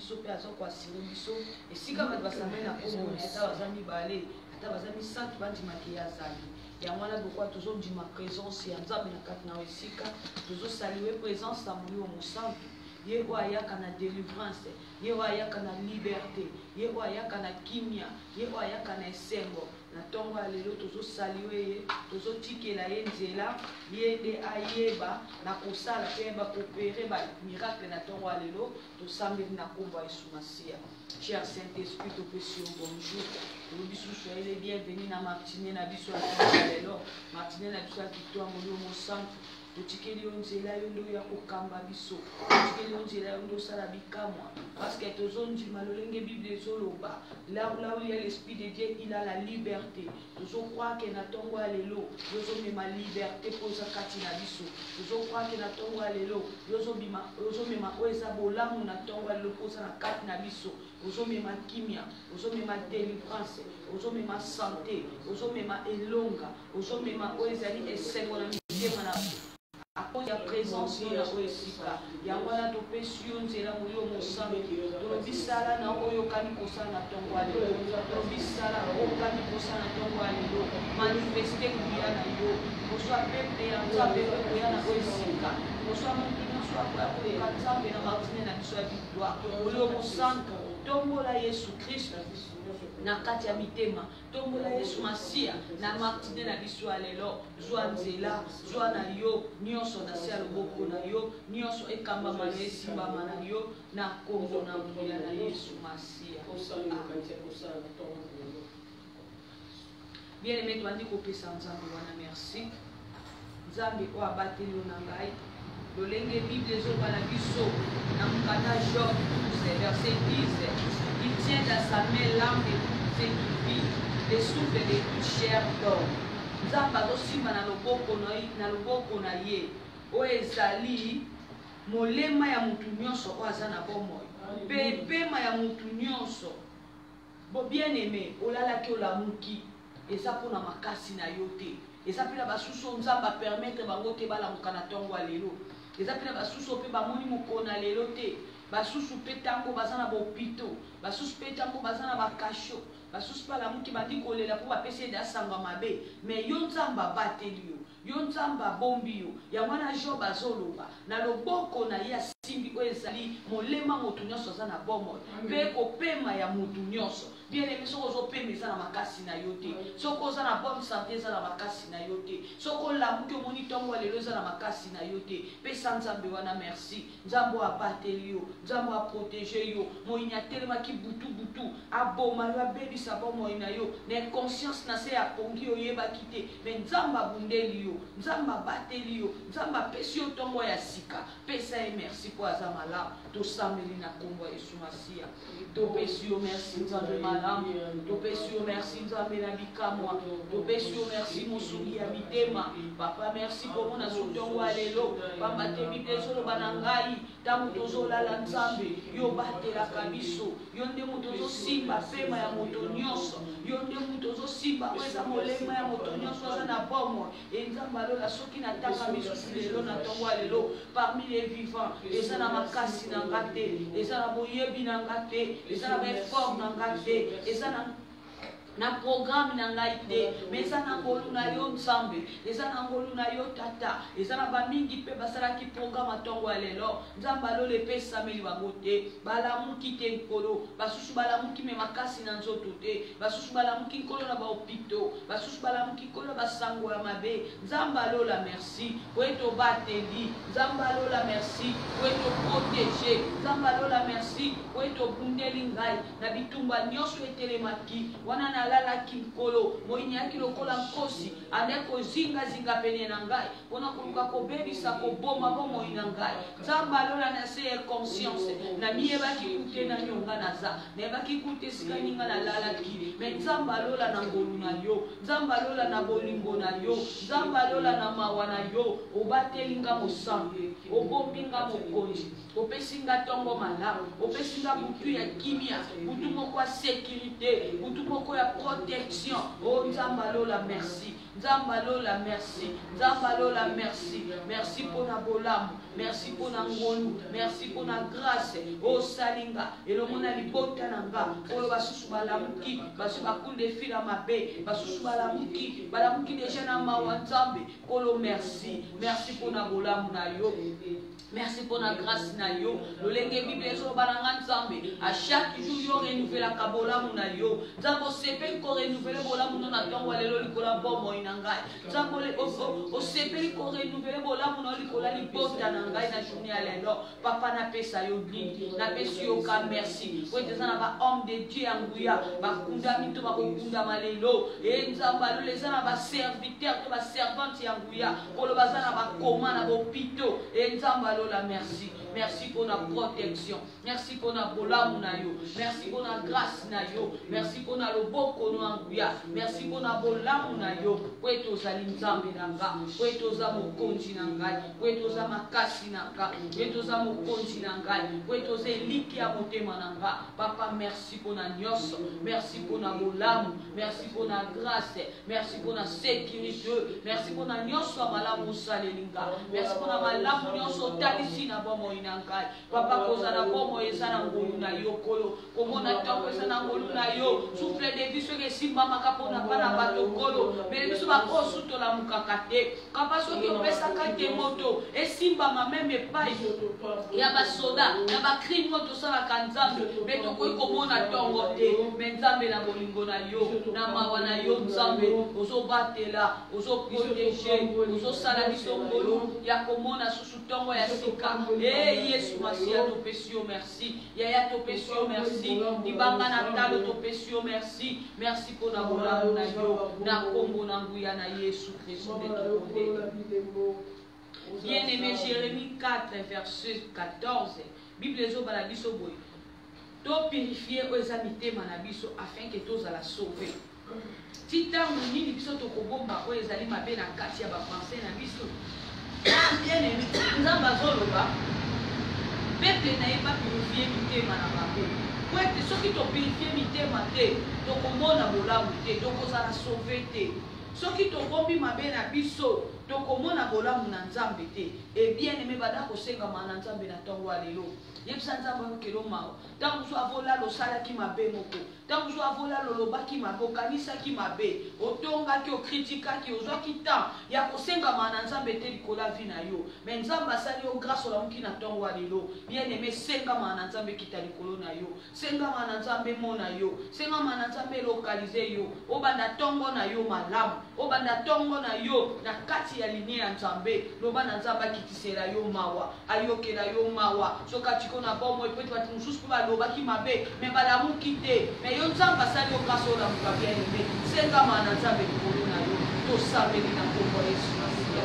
biso pe aza koasire biso esika bato basambeli na komona ata baza mibale ata baza misato bandimaki ye azali yango wana lokwa tozondima présence ya nzambe na kati na esika tozosalue présence ya molimo mosantu ye oyo ayaka na délivrance ye oyo ayaka na liberté ye oyo ayaka na kimia ye oyo ayaka na esengo na ntongo ya lelo tozosalue ye tozotikela ye nzela ye nde ayeba na kosala mpe yeba kopere bamiracle na ntongo ya lelo tosambeli na kombo ya yesu masiya. Cher Saint-Esprit, topesi yo bonjour tolobi susu ele bienvenu na matine na biso ya lelo matine na biso ya kitwa molimo mosantu totikeli yo nzela yo nde ya kokamba biso totikeli yo nzela yo nde osala bikamwa parce que tozondima lolenge bible ezoloba là où il y a l'esprit de Dieu il a la liberté tozokroire ke na ntongo ya lelo yozomema liberté mpo eza kati na biso tozokroire ke na ntongo ya lelo yozomema oyo eza bolamu na ntongo ya lelo mpo oza na kati na biso ozomema kimia ozomema délivrance ozomema santé ozomema elonga ozomema oyo ezali esengo na mitema na à cause de la présence de la Oesika, Yamana topesio nzela molio mosantu, tolobisala na oyo kani kosala na ntongo ya lelo, tolobisala oyo kani kosala na ntongo ya lelo, manifeste kuya na yo, koswa pepe ya nzambe koya na Oesika, koswa mutu nyonso akoyoka nzambe na matine na biso ya victoire, molio mosantu, tombola Yesu Kristo na kati ya mitema tombola Yesu Masiya na matine na biso ya lelo zwa nzela zwa na yo nyonso na se ya loboko na yo nyonso ekambama na esimbama na yo na kombo na nguya na Yesu Masiya. Bien aimé toandi kopesa nzambe wana merci nzambe oyo abateli yo na ngai lolenge bible ezoba na biso na mokanda Job 12 verset 10 il tient dans sa main l'âme de toutes celles qui vivent, le souffle de toute chair d'homme. Nzambe azosimba na loboko na ye oyo ezali molema ya mutu nyonso oyo aza na bomoi mpe pema ya mutu nyonso bo bien aimé olalaki olamuki eza mpona makasi na yo te eza mpe na basusu nzambe apermettre bango te balamuka na ntongo ya lelo eza mpe na basusu mpe bamoni mokolo na lelo te basusu mpe ntango baza na bopito basusu mpe ntango baza na bakasho basusu mpe alamuki bandi kolela mpo bapesi ede asangwa mabe me yo nzambe abateli yo nzambe abombi yo yango wana Job azoloba na loboko na ye asimbi oyo ezali molema motu nyonso aza na bomoi mpe kopema ya motu nyonso bien aimé soko ozopema eza na makasi na yo te soko oza na bonne santé eza na makasi na yo te soko olamuki omoni ntongo ya lelo eza na makasi na yo te pesa nzambe wana merci nzambe abateli yo nzambe aprotege yo moyini atelemaki butu aboma yo abebisa bomoi na yo na conscience na se apongi oyebaki te me nzambe abundeli yo nzambe abateli yo nzambe apesi yo ntongo ya sika pesa ye merci mpo aza malamu tosambeli na kombo ya Yesu Masiya topesi yo merci nzambe malamu topesi yo merci nzambe na bikamwa topesi yo merci mosungi ya mitema papa merci komona so ntongo ya lelo pamba te bible ezoloba na ngai ntango tozolala nzambe yo batelaka biso yo nde moto ozosimba pema ya moto nyonso yo nde moto ozosimba oyo eza molema ya moto nyonso aza na bomo nzambe alola soki nataka misusu lelo na ntongo ya lelo parmi les vivants eza na makasi na nga te eza na boyebi na nga te eza na baeffort na nga te eza na programme na ngai te mais eza na ngolu na yo nzambe eza na ngolu na yo tata eza na bamingi mpe basalaki programme ntongo ya lelo nzambe alola epesameli bango te balamuki te nkolo basusu balamuki me makasi na nzoto te basusu balamuki nkolo na bahopito basusu balamuki nkolo na basango ya mabe nzambe alola merci po ete obateli nzambe alola merci po ete oprotege nzambe alola merci po ete obundeli ngai na bitumba nyonso etelemaki wana alalaki nkolo moyini yaki lokola nkosi ande kozingazinga pene na ngai mpona koluka kobebisa koboma bomoi na ngai nzambe alola na se ya conscience na miyebaki kute na nyonga naza nayebaki kute esika ninga nalalaki me nzambe alola na ngolu na yo nzambe alola na bolingo na yo nzambe alola na mawa na yo obateli nga mosantu obombi nga mokonzi opesi nga ntongo malamu opesi nga butu ya kimia butu moko ya sécurité butu moko ya protection. Oh Nzambalola, merci. Nzambalola, merci. Nzambalola, merci. Merci pour la bolam. Merci pour la ngolu. Merci pour la grâce. Oh Salinga. Et le monde a libota nanga. Oh le basusu balamuki. Basu bakunde fila mabe. Basusu balamuki. Balamuki déjà na mawanzambe. Kolo merci. Merci pour la bolam na yo. Merci pour la grâce na yo. Le lenge Bible so balangan zambe. À chaque jour yo renouveler la kabola na yo. Zambo sepe ko renouveler bola na tongo lelo likola bomo inangai. Zambo le o sepe ko renouveler bola na likola libota na ngai na journée à lelo. Papa na pesa yo nini. Na pesa yo ka merci. Ko tezana ba homme de Dieu anguya. Ba kunda mito ba kunda malelo. E nzamba le zana ba serviteur to ba servante anguya. Ko lo bazana ba koma na bo pito. E nzamba la merci. Merci pour la protection. Merci pour la bola munayo. Merci pour la grâce nayo. Merci pour la loboko no anguya. Merci pour la bola munayo. Kweto za linzambe nanga. Kweto za mokonji nangai. Kweto za makasi nanga. Kweto za mokonji nangai. Kweto za liki ya motema nanga. Papa, merci pour la nyos. Merci pour la bola. Merci pour la grâce. Merci pour la sécurité. Merci pour la nyos wa malamu salelinga. Merci pour la malamu nyos talisi na bomo inangai. Papa, koza na bomo ezana ngolu na yo kolo. Komona toko ezana ngolu na yo. Souffle de vie sur les simba makapona pana bato kolo. Mais biso ba kosuto la mukakate. Kapaso ki opesa kate moto. E simba ma meme pai. Ya ba soda, ya ba crime moto sala kanzambe. Mais to ko komona tongo te. Mais nzambe na bolingo na yo. Na mawa na yo nzambe. Ozo batela, ozo protéger, ozo sala biso ngolu. Ya komona susu tongo ya sika. Eh Yesu Masia to pesio merci. Ya to pesio merci. Dibanga na talo to pesio merci. Merci pour la bola na yo. Na kombo na nguya na Yesu Christ de Bien-aimé, Jérémie 4 verset 14. Bible zo bala biso boy. To purifier aux amités manabiso afin que tous à la sauver. Tita munini biso to kobomba o ezali mabe na kati ya ba français na biso. Bien-aimé, nzamba zoloba. Peuple na pas purifier mitema na mabe. Kwete soki to purifier mitema te, to komona bolamu te, to kozala sauver te. Soki to kombi mabe na biso, to komona bolamu na nzambe te. Et bien-aimé bada ko senga na nzambe na tongo alelo. Yebisa nzambe kelo mao. Tangu so avola lo sala ki mabe moko. Tangu so avola lo loba ki mabe, kanisa ki mabe. Otonga ki o kritika ki ozwa ki tan. Ya ko senga na nzambe te likola vi na yo. Mais nzamba sali o grâce ola mki na tongo alelo. Bien-aimé senga na nzambe kita likolo na yo. Senga na nzambe mona yo. Senga na nzambe localiser yo. Obanda tongo na yo malamu. Obanda tongo na yo na kati ya linie ya nzambe. Loba na nzamba kitisela yo mawa. Ayokela yo mawa. Soka na bomo epeti bati mususu kuba loba ki mabe me bala mukite me yo nzamba sali okaso la mukabia ebe senga mana nzambe likolo na yo to sabeli na kombo Yesu Masia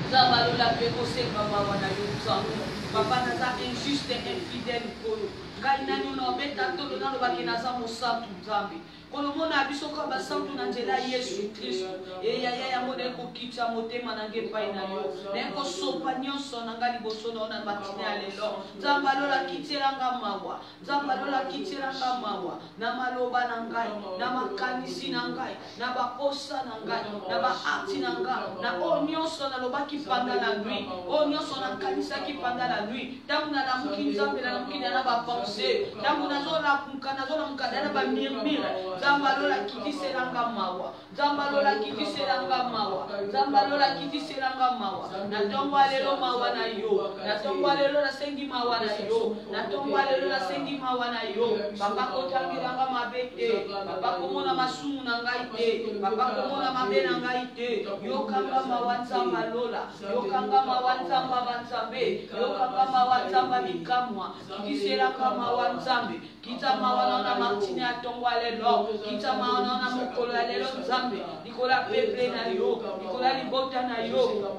nzamba lola pe ko senga mawa na yo nzambe papa naza injuste infidèle kolo ngai nani na obeta todo na loba ki naza mosantu nzambe kolomona biso ko basantu na nzela Yesu Kristo e ya model ko kitsa motema na ngepai na yo neko sopa nyonso na ngali boso na matine alelo nzamba lola kitselanga mawa nzamba lola kitselanga mawa na maloba na ngai na makanisi na ngai na bakosa na ngai na baakti na ngai na o nyonso na lobaki panda la nuit o nyonso na kanisa ki panda la nuit tangu na lamuki nzambe na lamuki na ba penser tangu na zola kumkana zola mkadana ba murmure nzamba lola kitiselanga mawa nzamba lola kitiselanga mawa nzamba lola kitiselanga mawa na tongo alelo mawa na yo na tongo alelo na sengi mawa na yo na tongo alelo na sengi mawa na yo papa kotangiranga mabete papa komona masumu na ngai te papa komona mabe na ngai te yokanga mawa nzamba lola yokanga mawa nzamba banzambe yokanga mawa nzamba mikamwa kitiselanga mawa nzambe kita mawa na martine atongo alelo kita mawa na mokolo alelo nzambe nikola pepe na yo nikola libota na yo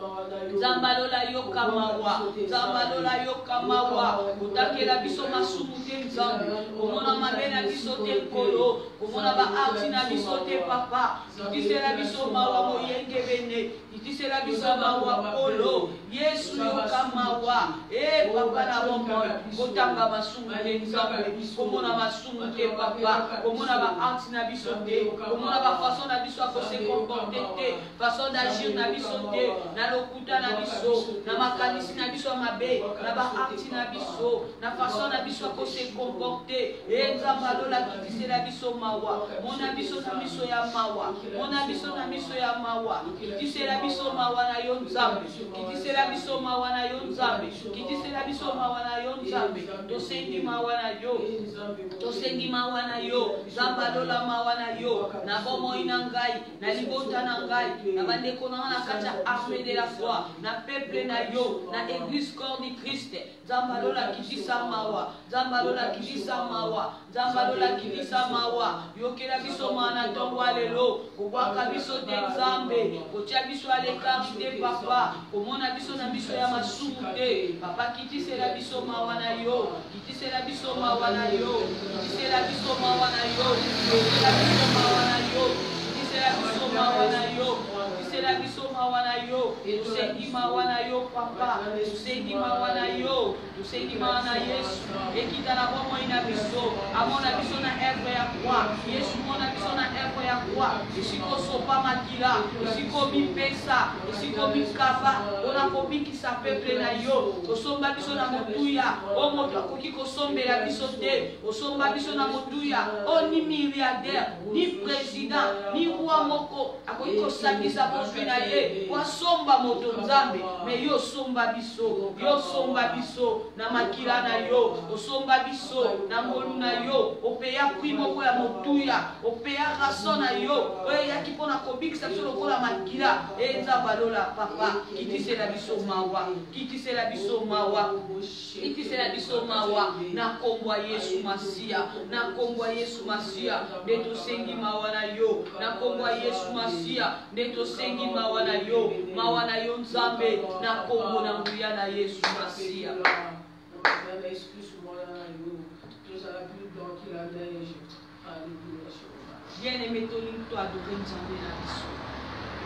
nzamba lola yo kamawa nzamba lola yo kamawa utakela biso masumu te nzambe omona mabe na biso te nkolo komona baarti na biso te papa kitisela biso mawa moyenge bene kitisela biso mawa polo yesu yoka mawa papa na bomoi kotanga masumu te nzambe komona masumu te papa komona baarti na biso te komona bafaçon na biso akose comporte te façon d'agir na biso te na lokuta na biso na makanisi na biso mabe na baarti na biso na façon na biso akose comporte nzambe alola kitisela biso mawa mona biso na miso ya mawa mona biso na miso ya mawa kitisela biso mawa na yo nzambe kitisela biso mawa na yo nzambe kitisela biso mawa na yo nzambe tosengi mawa na yo tosengi mawa na yo nzambe alola mawa na yo na bomoi na ngai na libota na ngai na bandeko na na kati ya armée de la foi na peuple na yo na église corps du Christ nzambe alola kitisa mawa nzambe alola kitisa mawa nzambe alola kitisa mawa yokela biso mana ntongo lelo kobwaka biso te nzambe kotia biso alekari te papa komona biso na biso ya masumu te papa kitisela biso mawa na yo kitisela biso mawa na yo kitisela biso mawa na yo kitisela biso mawa na yo kitisela biso mawa na yo kitisela biso mawa na yo tosengi mawa na yo papa tosengi mawa na yo tosengi mawa na yesu ekita na bomoi na biso amona biso na œuvre ya croix yesu mona biso na œuvre ya croix esikosopa makila esikomipesa esikomikaba mpona kobikisa peuple na yo osomba biso na motuya o moto akoki kosombela biso te osomba biso na motuya o ni milliardaire ni président ni roi moko akoki kosangisa bozwi na ye wasomba moto nzambe me yo somba biso na makila na yo osomba biso na ngolu na yo opeya prix moko ya motuya opeya rason na yo oyeyaki mpona kobikisa biso lokola makila nzambe alola papa kitisela biso mawa kitisela biso mawa kitisela biso mawa na kombo ya yesu masiya na kombo ya yesu masiya nde tosengi mawa na yo na kombo ya yesu masiya nde tosengi mawa na yo nzambe na kombo na nguya na yesu masiya bien aimé tolingi to adore nzambe na biso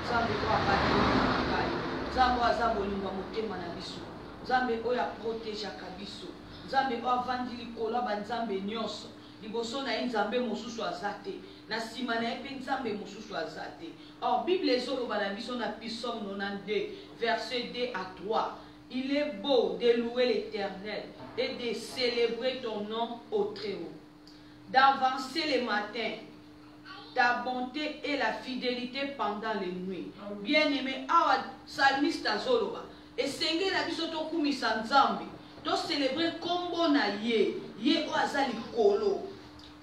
nzambe oyo abatelaka ngai nzambe aza bolingo motema na biso nzambe oyo aprotegeaka biso nzambe oyo avandi likolo ya banzambe nyonso liboso na ye nzambe mosusu aza te na nsima na ye mpe nzambe mosusu aza te. Or bible ezoloba na biso na psaume 92 verset 2 à 3 il est beau de louer l'Éternel et de célébrer ton nom au Très-Haut, d'avancer les matins ta bonté et la fidélité pendant les nuits. Bien-aimé, awa salmiste azoloba esenge na biso tokumisa nzambe to célébrer kombo na ye ye o aza likolo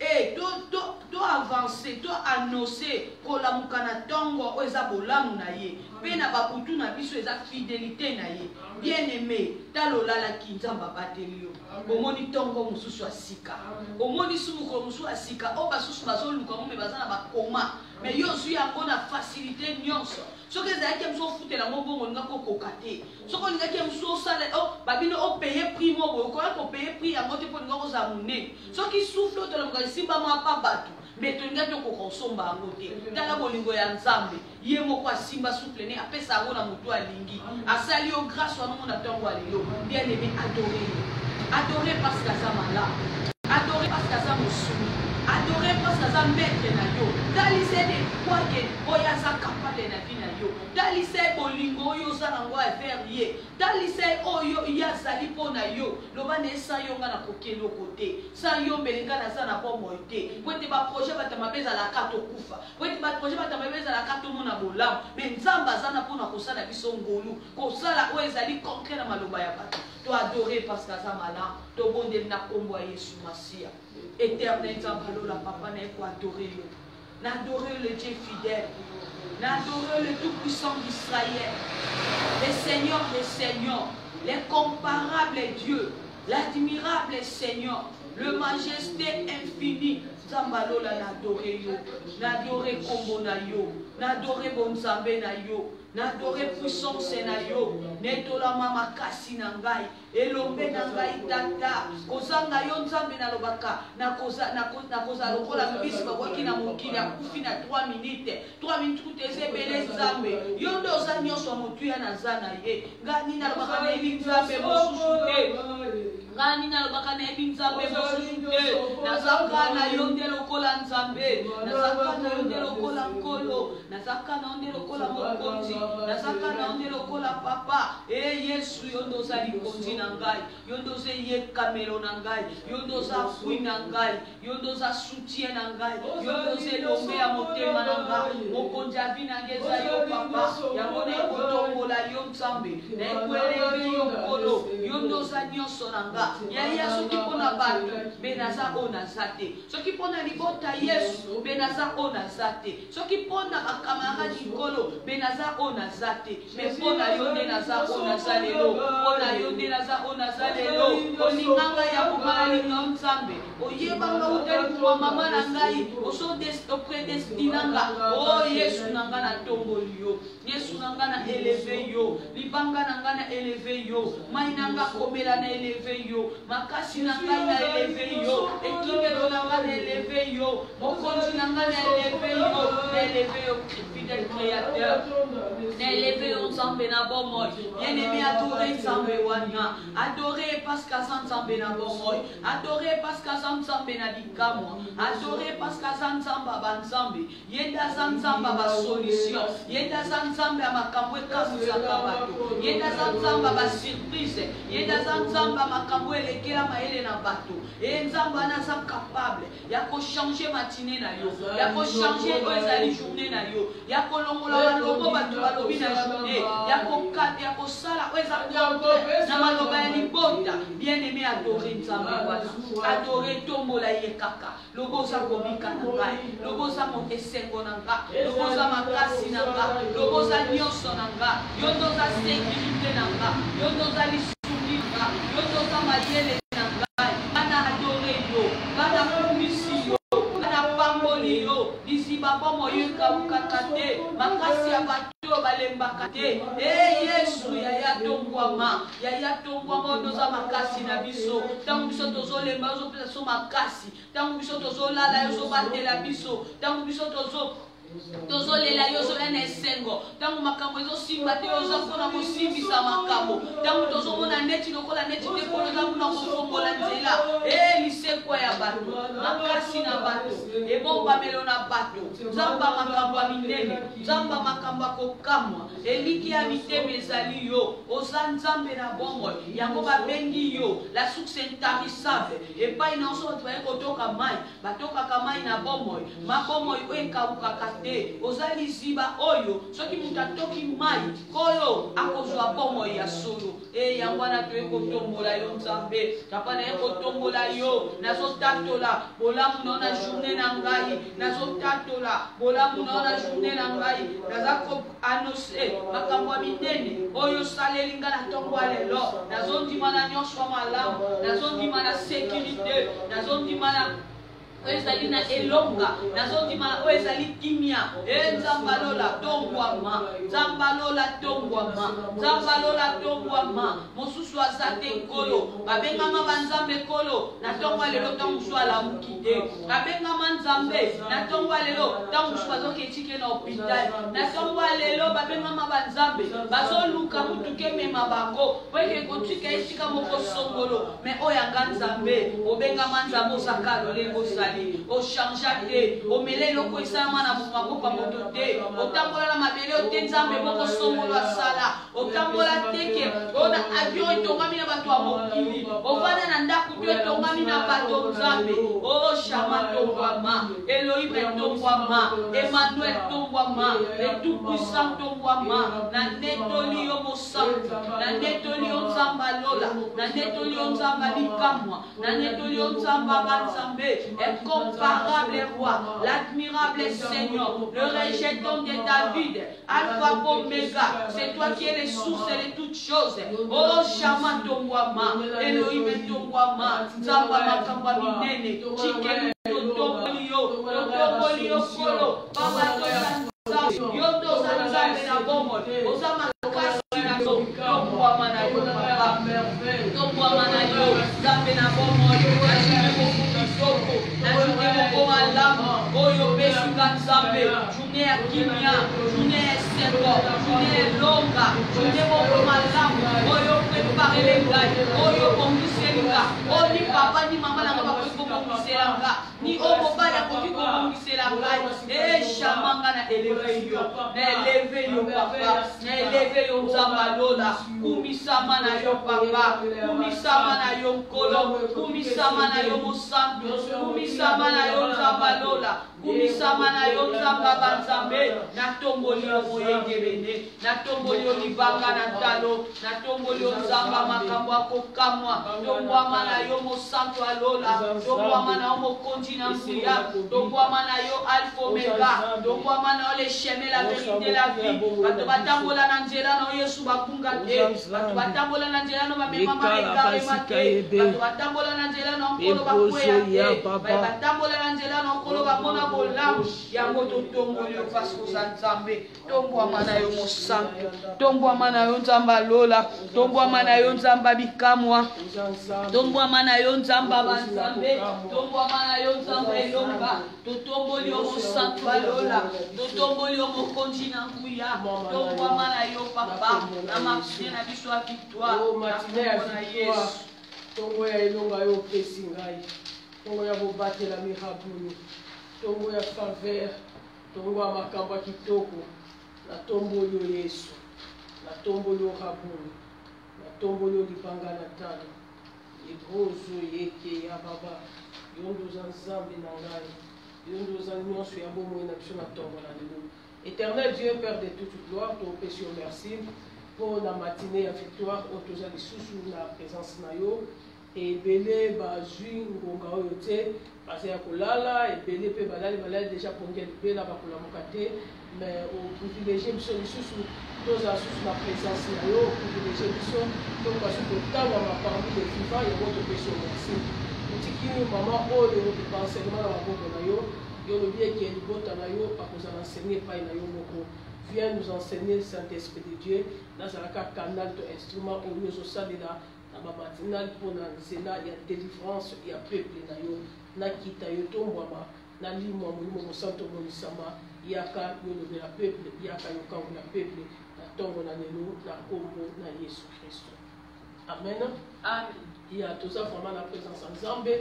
et to avancer to annoncer kolamuka na tongo o eza bolamu na ye pe na bakutu na biso eza fidélité na ye. Bien-aimé, talolalaki nzambe abateli yo omoni tongo mosusu asika omoni sumuko mosusu asika o basusu bazoluka mo me baza na bakoma me yo ozwi yango na facilité nyonso soki ezalaki ya mosu ofutela mo bongo olinga kokoka te soki olingaki ya mosu osala babino opeye prix mo boye okoya kopeye prix yango te mpo olinga kozala monene soki souffle otolamuka esimbamo apa bato me tolingaki okoka osomba yango te. Tala bolingo ya nzambe ye moko asimba souffle ne apesa yango na motu alingi asali yo grâce wana mona ntongo ya lelo. Bien aimé, adoré parce que aza malamu, adoré parce que aza mosumi, adoré parce que aza maître na yo. Dalise de kwake oyo aza capable na vie na yo, dalise bolingo oyo oza nango affaire ye, dalise oyo ye azali mpo na yo. Loba na esa yo nga na kokeloko te, sa yo mbelenga naza na bomoi te po ete baprojet batama bezalaka tokufa, po ete baprojet batama bezalaka tomona bolamu. Me nzambe aza na mpona kosala biso ngolu, kosala oyo ezali concret na maloba ya bato. To adorer parce que aza malamu, to bondeli na kombo ya Yesu Masiya. Éternel nzambe alola papa na ye ko adorer yo, n'adorer le Dieu fidèle, n'adorer le tout-puissant d'Israël, le Seigneur des Seigneurs, l'incomparable Dieu, l'admirable Seigneur, le majesté infini. Zambalola n'adorer yo, n'adorer kombo na yo, n'adorer bon nzambe na yo, n'adore puissance na yo, netola mama kasi na ngai, elombe na ngai tata, kozanga yo nzambe na lobaka, na koza lokola mbisi bakwaki na mokili akufi na 3 minutes, 3 minutes kuteze bele nzambe, yo ndo oza nyonso motuya na za na ye, ngani na lobaka na ebi nzambe mosusu te, ngani na lobaka na ebi nzambe mosusu te, nazaka na yo nde lokola nzambe, nazaka na yo nde lokola nkolo, nazaka na yo nde lokola mokonzi, nazaka na yo nde lokola papa, Yesu yo ndo oza likonzi na ngai, yo ndo oza yekamelo na ngai, yo ndo oza fui na ngai, yo ndo oza soutien na ngai, yo ndo oza elombe ya motema na ngai, mokonzi avi na ngai eza yo papa, yango na ekotombola yo nzambe, na ekoeleve yo nkolo, yo ndo oza nyonso na nga, yaya soki mpona bato, mpe naza oyo naza te, soki mpona libota Yesu, mpe naza oyo naza te, soki mpona bakamaradi nkolo, mpe naza oyo naza te, mpe mpona yo nde naza oyo naza lelo, mpona yo nde naza oyo naza lelo, olinganga ya komalinga nzambe, oyebanga utali kwa mama na ngai, opredestinanga, o Yesu na nga na tomboli yo, Yesu na nga na eleve yo, libanga na nga na eleve yo, mai na nga komela na eleve yo, makasi na ngai na eleve yo, ekimelo na nga na eleve yo, mokonzi na nga na eleve yo, fidèle créateur, na eleve yo nzambe na bomoi, bien-aimé adoré nzambe wana, adoré parce qu'aza nzambe na bomoi, adoré parce qu'aza nzambe na bikamwa, adoré parce qu'aza nzambe banzambe, yenda aza nzambe basolution, yenda aza nzambe ya makambo ekabuzaka bato, yenda aza nzambe basurprise, yenda aza nzambe makambo elekela mayele na bato, nzambe wana aza capable ya kochange matine na yo, ya kochange oyo ezali journée na yo, ya kolongola balongo bato balobi na journée, ya kosala oyo eza contre na maloba ya libota. Bien-aimé adoré nzambe wana, adoré tombola ye kaka, lobo oza kobika na ngai, lobo oza esengo na nga, lobo oza makasi na nga, lobo oza nyonso na nga, yo ndo oza sécurité na nga, yo ndo oza lisuki na nga, yo ndo oza mayele na ngai, bana adoré yo, bana kumisi yo, bana pamboli yo, liziba bomo yo ekabukaka te, makasi ya bato balembaka te, Yesu yaya tongwama onoza makasi na biso, tango biso tozolemba ozopesa so makasi, tango biso tozolala ozobatela biso, tango biso tozolela yo ozoya na esengo, tango makambo ezosimba te oza mpona kosimbisa makambo, tango tozomona neti lokola neti te mpona oza mpona kofongola nzela, lisekwa ya bato, makasi na bato, ebombamelo na bato, nzamba makambo ya minene, nzamba makambo ya kokamwa, eliki ya mitema ezali yo, oza nzambe na bomoi, yango babengi yo la source intarissable, epai na oso bato baye kotoka mai, batokaka mai na bomoi, mabomoi oyo ekabukaka te, oza liziba oyo, soki mutu atoki mai, kolo akozwa bomoi ya solo, yango wana toye kotombola yo nzambe, papa na ye kotombola yo, nazotatola, bolamu na ona journée na ngai, nazotatola, bolamu na ona journée na ngai, naza ko annonce, makambo ya minene, oyo saleli nga na ntongo ya lelo, nazondima na nyonso ya malamu, nazondima na sécurité, nazondima na oyo ezali na elonga, nazondima na oyo ezali kimia, nzambalola tongwama, nzambalola tongwama, nzambalola tongwama, mosusu aza te nkolo, babengama banzambe nkolo, na ntongo ya lelo ntango mosusu alamuki te, babengama nzambe, na ntongo ya lelo ntango mosusu bazoketike na hôpital, na ntongo ya lelo babengama banzambe, bazoluka mutuke emema bango, po eke kotika esika moko songolo, me oyo anga nzambe, obengama nzambe osaka lolengo sali, ochangea te, omele eloko esalama na maboko ya moto te, otambola na mabele ote nzambe moko songolo asala, otambola teke, ona avion etongami na bato ya mokili, ovanda na ndako to etongami na bato nzambe, o Shama tongwama, Elohim tongwama, Emmanuel tongwama, le tout-puissant tongwama, na netoli yo mosantu, na netoli yo nzamba lola, na netoli yo nzamba likamwa, na netoli yo nzamba banzambe, incomparable roi, l'admirable Seigneur, le rejeton de David, Alpha Omega, c'est toi qui es les sources de toutes choses. Oh Shama tongwama, Elohim tongwama, nzamba makamba minene, chikenu totombolio kolo, baba tosa yondo za nzambe na bomoi oza makasi na yo tobwama na yo papa tobwama na yo nzambe na bomoi najuke mokutu soko najuke mokoma lamu oyo opesinga nzambe journée ya kimia journée ya esengo journée elonga journée mokoma lamu oyo preparele ngai oyo bongiselinga oyo ni papa ni mama nanga bakoki kobongiselanga ni oyo mobali akoki kobongisela ngai eshamanga na eleve yo papa na eleve yo nzamba lola kumisama na yo papa kumisama na yo nkolo kumisama na yo mosantu kumisama na yo nzamba lola kumisama na yo nzamba banzambe natomboli yo moyengebene natomboli yo libanga na talo natomboli yo nzamba makambo akokamwa tobwama na yo mosantu alola tobwama na yo mokonzi na nguya tobwama na yo alpha omega tobwama na yo le chemin la vérité la vie bato batambola na nzela na yesu bakunga te bato batambola na nzela na bamemama ekarema te bato batambola na nzela na nkolo bakweya te batambola na nzela na nkolo bamona bolamu yango totomboli yo pasi koza nzambe tombwama na yo mosantu tombwama na yo nzamba lola tombwama na yo nzamba bikamwa tombwama na yo nzamba banzambe tombwama na yo nzamba elonga totomboli yo mosantu alola totomboli yo mokonzi na nguya tombwama na yo papa na mapine na biso ya victoire na yesu tongo ya elonga yo opesi ngai tongo ya bobatela mirabulu tongo ya faveur tongo ya makambo ya kitoko natomboli yo yesu natomboli yo rabulu natomboli yo libanga na talo ebrozo yeke ya baba yo ndoza nzambe na ngai yo ndoza nyonso ya bomoi na biso na ntongo na lelo éternel Dieu Père de toute gloire topesi yo merci pour la matinée ya victoire oyo toza lisusu na présence na yo ebele bazwi ngonga oyo te baza ya kolala ebele mpe balali déjà pongi ya libela bakolamuka te mais oprivilégie biso lisusu toza susu na présence na yo oprivilégie biso tokasi kotangama parmi les vivants yango topesi yo merci otiki mama oyo baenseignement na maboko na yo yo lobi eke libota na yo akozala enseigné epai na yo moko viens nous enseigner Saint-Esprit de Dieu nazalaka canal to instrument oyo ozosalela na bamatinal mpona nzela ya délivrance ya peuple na yo nakita yo tombwama nalimwa molimo mosantu omonisama yaka yo lobela peuple yaka yo kango ya peuple na ntongo na lelo na nkombo na Yesu Kristo amen amen ya toza vraiment na présence ya nzambe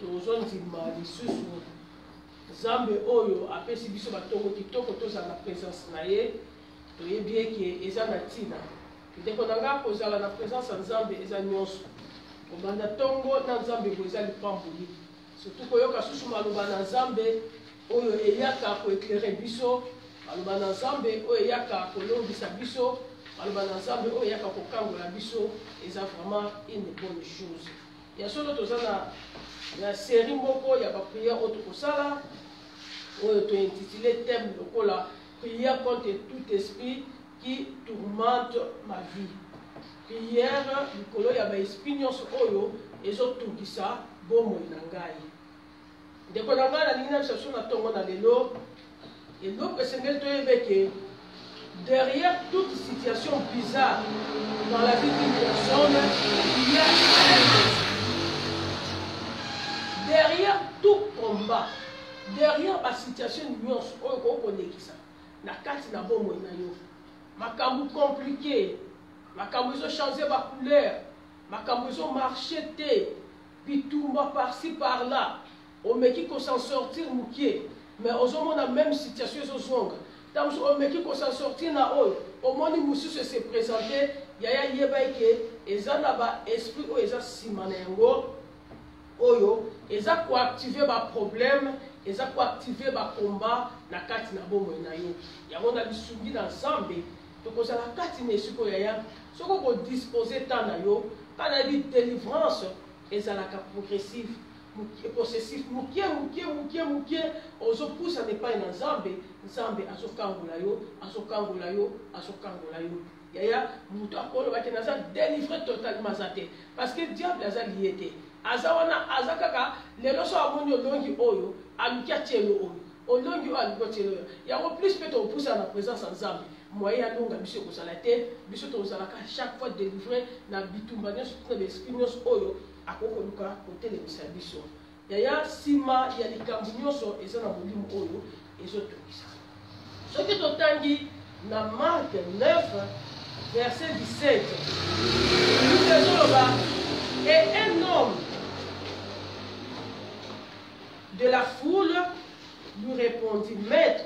tozondima lisusu nzambe oyo apesi biso batongo kitoko tozala na présence na ye toyebi eke eza na ntina ndeko na nga kozala na présence ya nzambe eza nyonso kobanda ntongo na nzambe bo eza lipamboli surtout koyoka susu maloba na nzambe oyo eyaka koeklere biso maloba na nzambe oyo eyaka kolongisa biso maloba na nzambe oyo eyaka kokangola biso eza vraiment une bonne chose ya solo toza na série moko ya baprière oyo tokosala oyo tointitulé thème lokola prière contre tout esprit qui tourmente ma vie. Prière likolo ya baesprit nyonso oyo ezotungisa bomoi na ngai. Ndeko na ngai nalingi na biso na ntongo na lelo eloko esengeli toyebe ke derrière toute situation bizarre dans la vie d'une personne, il y a derrière tout combat, derrière la situation nyonso oyo kokonekisa na kati na bomoi na yo makambo compliqué makambo ezo changer ba couleur makambo ezo marcher te bitumba par-ci par-là omeki ko s'en sortir mukie mais ozomona même situation ezozonga ntango so omeki ko s'en sortir na oyo omoni mosusu se présenter yaya yeba eke eza na ba esprit oyo eza nsima na yango oyo eza koactive ba problème eza koactive ba combat na kati na bomoi na yo yango na bisungi na nzambe tokozala kati na esiko yaya soko kodispose temps na yo kana yebi délivrance ezalaka progressive possessif mukie ozopusa nepai na nzambe nzambe azokangola yo yaya mutu akolobaki naza délivré totalement aza te parce que diable aza lié te aza wana aza kaka lelo so amoni olongi oyo aluki atielo oyo olongi alibotelo yango plus peut on pousse en présence ensemble moyen longa biso ko sala te biso to zalaka chaque fois délivrer na bitumba nyonso na l'esprit nyonso oyo akoko luka kotelemisa biso yaya sima ya likambo nyonso eza na molimo oyo ezotungisa soki totangi na Marc 9 verset 17 nous ezoloba et un homme de la foule lui répondit, Maître,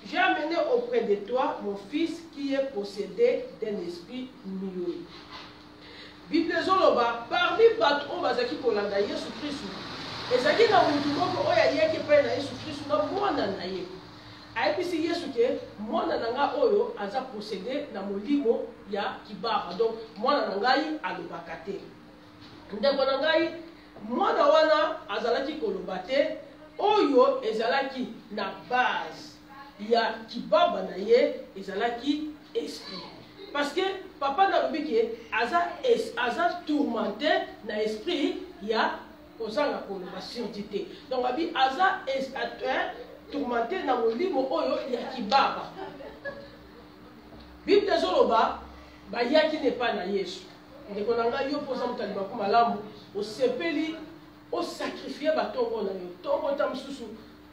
j'ai amené auprès de toi mon fils qui est possédé d'un esprit mieux. Bible zoloba parmi bato o bazaki kolanda Yesu Kristu ezaki na mutu moko oyo ayeki pe na Yesu Kristu na mwana na ye ayebisi Yesu ke mwana na nga oyo aza possédé na molimo ya kibara donc mwana na ngai alobaka te ndeko na ngai mwana wana azalaki koloba te oyo ezalaki na base ya kibaba na ye ezalaki esprit parce que papa nalobi ke aza tourmenté na esprit ya kozanga koloba surdi te donc abi aza tourmenté na molimo oyo ya kibaba Bible ezoloba bayaki nepa na Yesu ndeko na ngai yo mpoza moto alibako malamu osepeli osakrifie batongo na yo tongo ta mosusu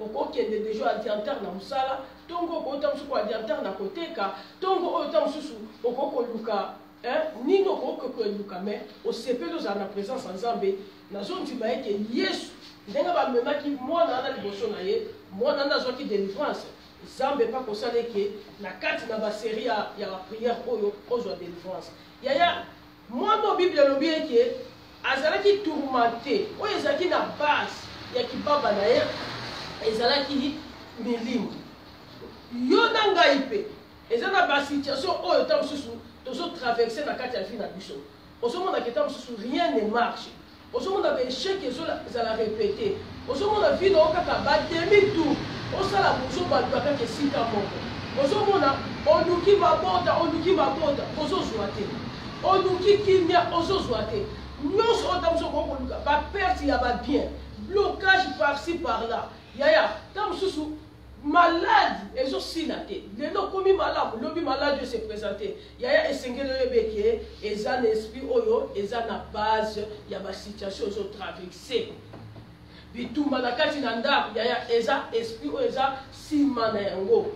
okokende deja adiantere na mosala tongo okota mosusu adiantere na koteka tongo oyo ta mosusu okokoluka nini okokoluka me osepeli ozala na présence ya nzambe nazondima ete Yesu ndenge bamemaki mwana wana liboso na ye mwana wana azwaki délivrance nzambe mpa kosala eke na kati na baserie ya bapriere oyo ozwa délivrance yaya mwana Bible elobi eke azalaki tourmenté oyo ezalaki na base ya kibaba na ye ezalaki milimo yo na ngai mpe eza na basituation oyo ta mosusu tozotraverse na kati ya vie na biso ozomonaka ta mosusu rien ne marche ozomona baéchec ezala répété ozomona vie na yo kaka bademi tour osala bozobaluka kaka esika moko ozomona oluki mabota ozozwa te oluki kimia ozozwa te nyonso oyo ta mosusu okokoluka baperte ya babien blocage par-ci par-là yaya ta mosusu malade ezosila te lelo komi malamu lobi malade se présente yaya esengeli oyebeke eza na esprit oyo eza na base ya basituation ezotraverse bitumba na kati na ndako yaya eza esprit oyo eza nsima na yango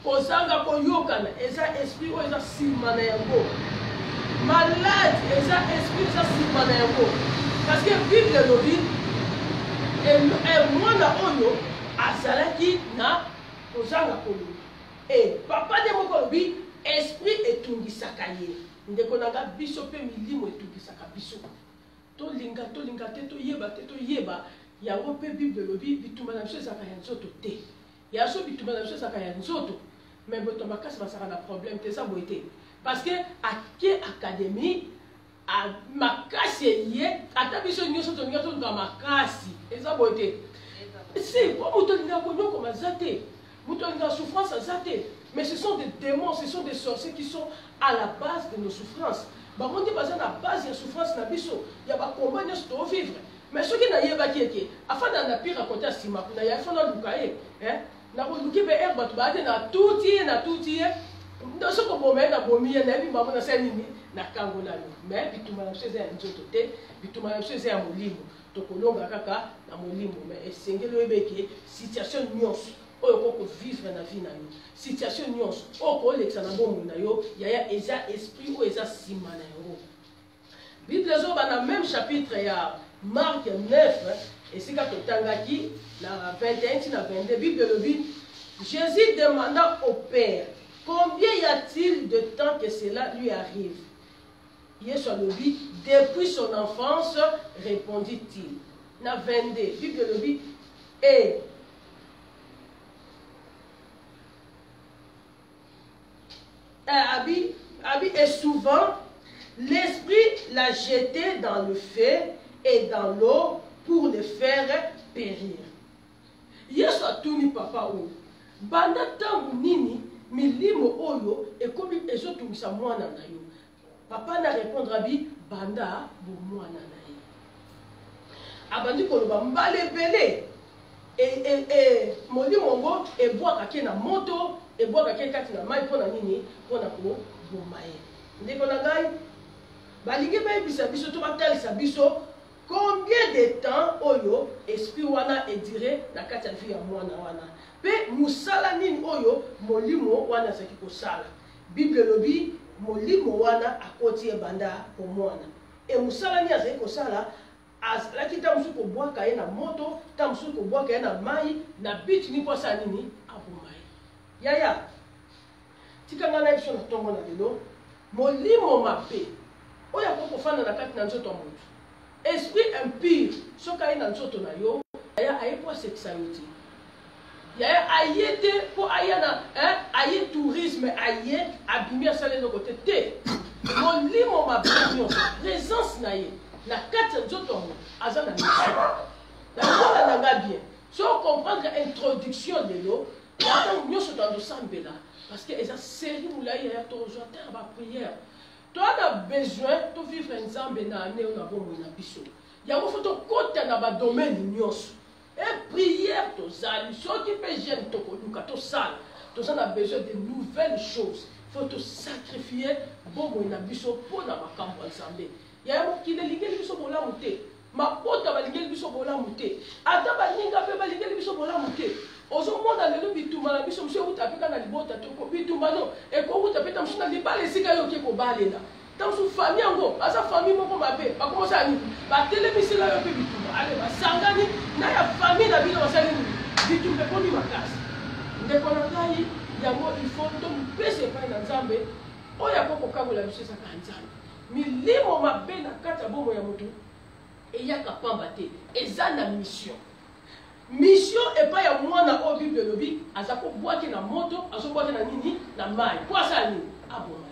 kozanga koyokana eza esprit oyo eza nsima na yango malade eza esprit eza nsima na yango parce que Bible elobi mwana oyo azalaki na kozanga koloba papa nde moko alobi esprit etungisaka ye ndeko na nga biso mpe milimo etungisaka biso tolinga te toyeba yango mpe Bible elobi bitumba na biso ezalaka ya nzoto te yaso bitumba na biso ezalaka ya nzoto me boto makasi bazalaka na problème te eza boye te parce que ake académie makasi eye ata biso nyonso tolinga toluka makasi eza boye te si po moto alinga konyokoma aza te moto alinga souffrance aza te mais ce sont des démons ce sont des sorciers qui sont à la base de nos souffrances bango nde baza na base ya souffrance na biso ya bakomba nyonso tovivre mais soki nayebaki ete afanda na pire kote ya nsima kuna ya afanda luka ye nakoluki mpe ere bato baa te na tuti ye soki oboma ye na bomi ye nayebi bango nasala nini nakangola yo mais bitumba na biso eza ya nzoto te bitumba na biso eza ya molimo tokolonga kaka na molimo mais esengeli oyebeke situation nyonso oyo okokovivre na vie na yo situation nyonso oyo okolekisa na bomoi na yo yaya eza esprit oyo eza nsima na yango Bible ezoba na même chapitre ya Marc 9 esika totangaki na 21 na 22 Bible elobi Jésus demanda au Père combien y a-t-il de temps que cela lui arrive Yesu alobi depuis son enfance répondit-il na 22 Bible elobi et souvent l'esprit l'a jeté dans le feu et dans l'eau pour le faire périr. Yesu atuni papa oyo banda ntango nini milimo oyo ekomi ezotungisa mwana na yo papa na répondre abi banda bomwana na ye abandi koloba mbala ebele molimo ngo ebwakaki na moto ebwakaki kati na mai mpona nini mpona koboma ye. Ndeko na ngai balingi bayebisa biso to batalisa biso combien de temps oyo esprit wana edire na kati ya vie ya mwana wana mpe mosala nini oyo molimo wana azalaki kosala. Bible elobi molimo wana akoti ebanda po mwana e mosala nini azalaki kosala azalaki ta mosusu kobwaka ye na moto ta mosusu kobwaka ye na mai na biti nini mpo asala nini aboma ye. Yaya tikanga na biso na ntongo na lelo molimo mabe oyo akoki kofanda na kati na nzoto ya moto esprit impure soki aye na nzoto na yo yaya aye mpo asekisa yo te yaya aye te mpo aya na aye tourisme aye abimi asala eloko te te molimo mabe nyonso présence na ye na kati ya nzoto ya moto aza na mission nakola na nga bien so comprendre introduction lelo ntango nyonso tandosambela parce que eza série molai yaya tozwa terre baprière toana besoin to vivre nzambe na ane oyo na bomoi na biso yango fo tokota na badomaine nyonso e prière tozali soki mpe jeune tokoluka tosala toza na besoin de nouvelles choses faut tosacrifier bomoi na biso mpo na makambo ya nzambe yaya mokili elingeli biso bolamu te mapota balingeli biso bolamu te ata baninga mpe balingeli biso bolamu te ozomona lelo bitumba na biso mosu ekuta mpe kaka na libota toko bitumba no ekokuta mpe ta mosu na libala esika yo oke kobalela ta mosu fami yango aza fami moko mabe bakomosala nini batelemisila yo mpe bitumba ale basangani na ya fami na bino basali nini bitumba ekoni makasi ndeko na ngai yango ifo tompesa epai na nzambe oyo akokokabola biso ezaka ya nzambe milimo mabe na kati ya bomoi ya motu eyaka pamba te eza na mission mission epai ya mwana oyo bible elobi aza kobwaki na moto azobwaki na nini na mai mpo asala nini aboma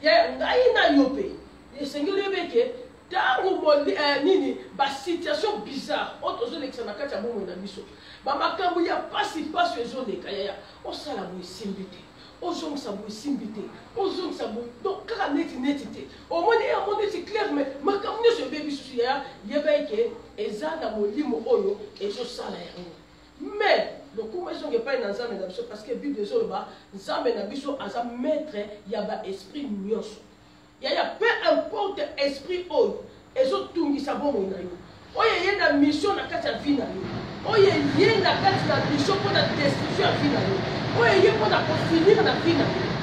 ye ngai na yo mpe esengeli oyebeke ntango nini basituation bizarre oyo tozolekisa na kati ya bomoi na biso bamakambo ya pasipasi ezoleka yaya osala boye esimbi te ozongisa boye esimbi te ozongisa boye donc kaka neti te omoni yango neti clair mais makambo nyonso ebebi susu yaya yeba eke eza na molimo oyo ezosala yango mais lokumu ezonga epai na nzambe na biso parce que bible ezoloba nzambe na biso aza maître ya baesprit nyonso yaya peu importe esprit oyo ezotungisa bomoi na yo oyo eye na mission na kati ya vie na yo oyo eye na kati na mission mpo na destruction ya vie na yo oyo eye mpo na kofinir na vie na yo